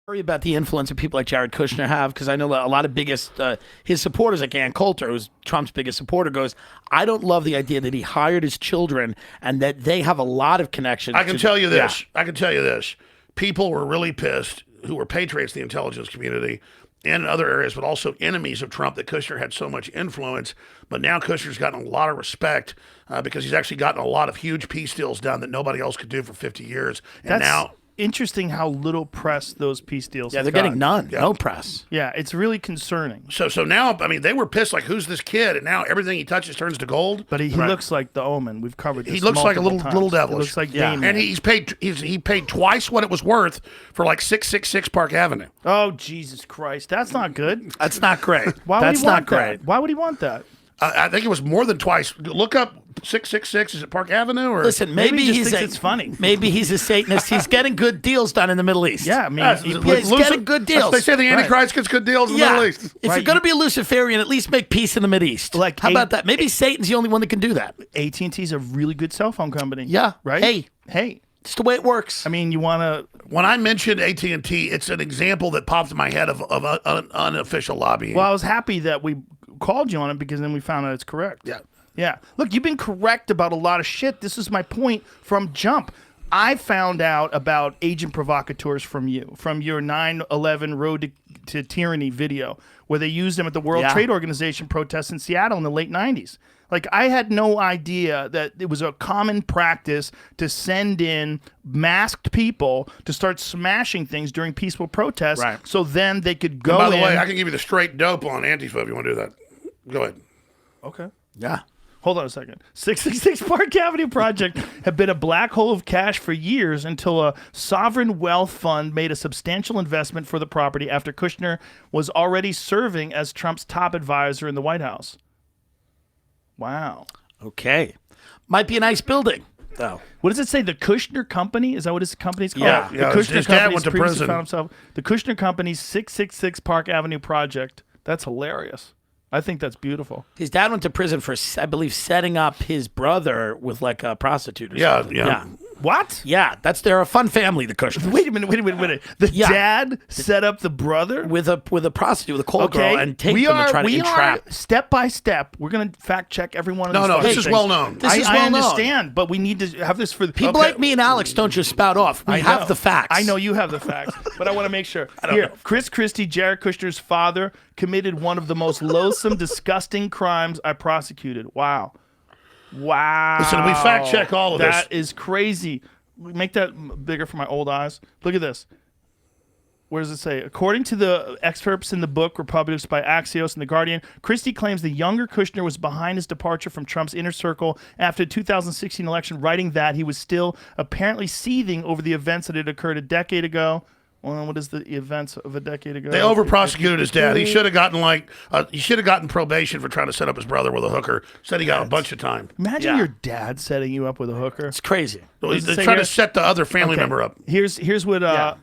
Worry about the influence that people like Jared Kushner have, because I know that a lot of his supporters, like Ann Coulter, who's Trump's biggest supporter, goes, I don't love the idea that he hired his children and that they have a lot of connections. I can tell you this. Yeah. I can tell you this. People were really pissed who were patriots in the intelligence community and in other areas, but also enemies of Trump, that Kushner had so much influence. But now Kushner's gotten a lot of respect because he's actually gotten a lot of huge peace deals done that nobody else could do for 50 years. And now... Interesting how little press those peace deals they're getting none. Yeah. No press. Yeah, it's really concerning. So now, I mean, they were pissed, like, who's this kid? And now everything he touches turns to gold. But he looks like the Omen. We've covered this. He looks like a little devilish. He looks like Damien. And he paid twice what it was worth for like 666 Park Avenue. Oh, Jesus Christ. That's not good. That's not great. That's not great. Why would he want that? I think it was more than twice. Look up 666. Is it Park Avenue? Or listen, maybe he thinks it's funny. Maybe he's a Satanist. He's getting good deals done in the Middle East. Yeah, I mean, he's getting good deals. They say the Antichrist gets good deals in the Middle East. If you're going to be a Luciferian, at least make peace in the Middle East. Like, how about that? Maybe Satan's the only one that can do that. AT&T's a really good cell phone company. Yeah, right. Hey. It's the way it works. I mean, you want to... When I mentioned AT&T, it's an example that popped in my head of unofficial lobbying. Well, I was happy that we called you on it because then we found out it's correct. Yeah. Yeah. Look, you've been correct about a lot of shit. This is my point from jump. I found out about agent provocateurs from you, from your 9/11 Road to Tyranny video, where they used them at the World Trade Organization protests in Seattle in the late 90s. Like, I had no idea that it was a common practice to send in masked people to start smashing things during peaceful protests, so then they could go in. By the way, I can give you the straight dope on Antifa if you want to do that. Go ahead. Okay. Yeah. Hold on a second. 666 Park Avenue project had been a black hole of cash for years until a sovereign wealth fund made a substantial investment for the property after Kushner was already serving as Trump's top advisor in the White House. Wow. Okay. Might be a nice building, though. What does it say? The Kushner Company? Is that what his company's called? Yeah. The Kushner his dad went to prison. The Kushner Company's 666 Park Avenue project. That's hilarious. I think that's beautiful. His dad went to prison for, I believe, setting up his brother with like a prostitute or something. Yeah. What? Yeah, they're a fun family, the Kushners. Wait a minute. The dad set up the brother with a prostitute, with a cold girl, and take them and try to entrap. Step by step. We're going to fact check every one of these. No, this is well known. I understand, but we need to have this for the people like me and Alex. Don't just spout off. We have the facts. I know you have the facts, but I want to make sure. Here, Chris Christie, Jared Kushner's father, committed one of the most loathsome, disgusting crimes I prosecuted. Wow. Listen, we fact check all of this. That is crazy. Make that bigger for my old eyes. Look at this. Where does it say? According to the excerpts in the book, Republics by Axios and The Guardian, Christie claims the younger Kushner was behind his departure from Trump's inner circle after the 2016 election, writing that he was still apparently seething over the events that had occurred a decade ago. Well, what is the events of a decade ago? They over-prosecuted his dad. He should have gotten probation for trying to set up his brother with a hooker. Said he got a bunch of time. Imagine your dad setting you up with a hooker. It's crazy. They're trying to set the other family member up. Here's what.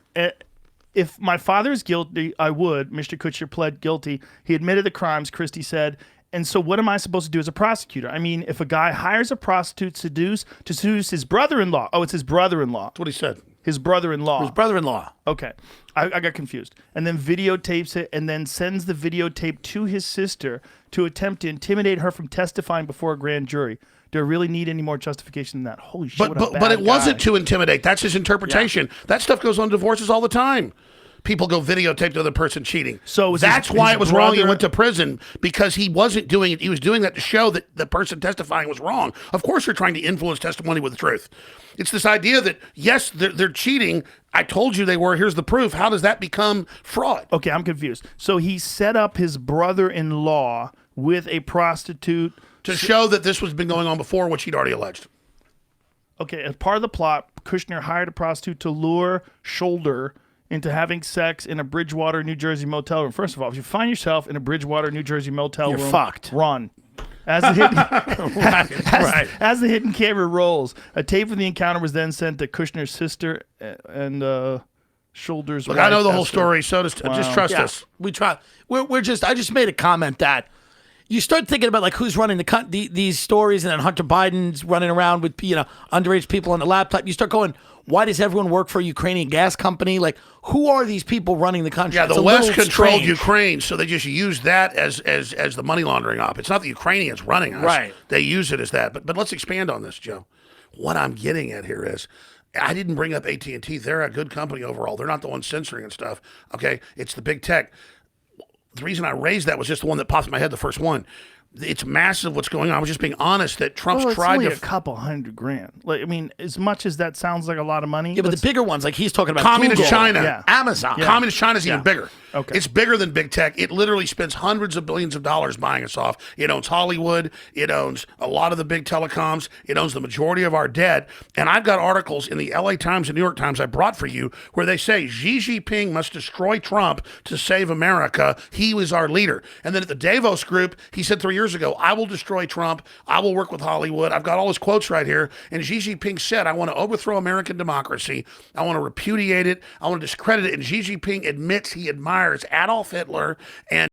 If my father is guilty, I would. Mr. Kushner pled guilty. He admitted the crimes, Christie said. And so what am I supposed to do as a prosecutor? I mean, if a guy hires a prostitute to seduce his brother-in-law. Oh, it's his brother-in-law. That's what he said. His brother-in-law. His brother-in-law. Okay. I got confused. And then videotapes it and then sends the videotape to his sister to attempt to intimidate her from testifying before a grand jury. Do I really need any more justification than that? Holy shit, But it wasn't to intimidate. That's his interpretation. Yeah. That stuff goes on divorces all the time. People go videotape the other person cheating. So that's why it was wrong he went to prison, because he wasn't doing it. He was doing that to show that the person testifying was wrong. Of course you're trying to influence testimony with the truth. It's this idea that, yes, they're cheating. I told you they were. Here's the proof. How does that become fraud? Okay, I'm confused. So he set up his brother-in-law with a prostitute to show that this was been going on before, which he'd already alleged. Okay, as part of the plot, Kushner hired a prostitute to lure Shoulder into having sex in a Bridgewater, New Jersey motel room. First of all, if you find yourself in a Bridgewater, New Jersey motel room, you're fucked. Run. As the hidden camera rolls, a tape of the encounter was then sent to Kushner's sister and Shoulder's wife. I know the whole story, so just trust us. We try. I just made a comment that, you start thinking about like who's running these stories, and then Hunter Biden's running around with underage people on the laptop. You start going, why does everyone work for a Ukrainian gas company? Like, who are these people running the country? Yeah, It's the a West little controlled strange. Ukraine, so they just use that as the money laundering op. It's not the Ukrainians running us. Right. They use it as that. But let's expand on this, Joe. What I'm getting at here is, I didn't bring up AT&T. They're a good company overall. They're not the ones censoring and stuff. Okay, it's the big tech. The reason I raised that was just the one that popped in my head, the first one. It's massive what's going on. I was just being honest that Trump's Well, it's tried only to. a couple $100,000. Like, I mean, as much as that sounds like a lot of money. Yeah, but the bigger ones, like he's talking about Communist Google, China. Yeah. Amazon. Communist China's even bigger. Okay. It's bigger than big tech. It literally spends hundreds of billions of dollars buying us off. It owns Hollywood. It owns a lot of the big telecoms. It owns the majority of our debt. And I've got articles in the LA Times and New York Times I brought for you where they say Xi Jinping must destroy Trump to save America. He was our leader. And then at the Davos group, he said 3 years ago, I will destroy Trump. I will work with Hollywood. I've got all his quotes right here. And Xi Jinping said, I want to overthrow American democracy. I want to repudiate it. I want to discredit it. And Xi Jinping admits he admires Adolf Hitler and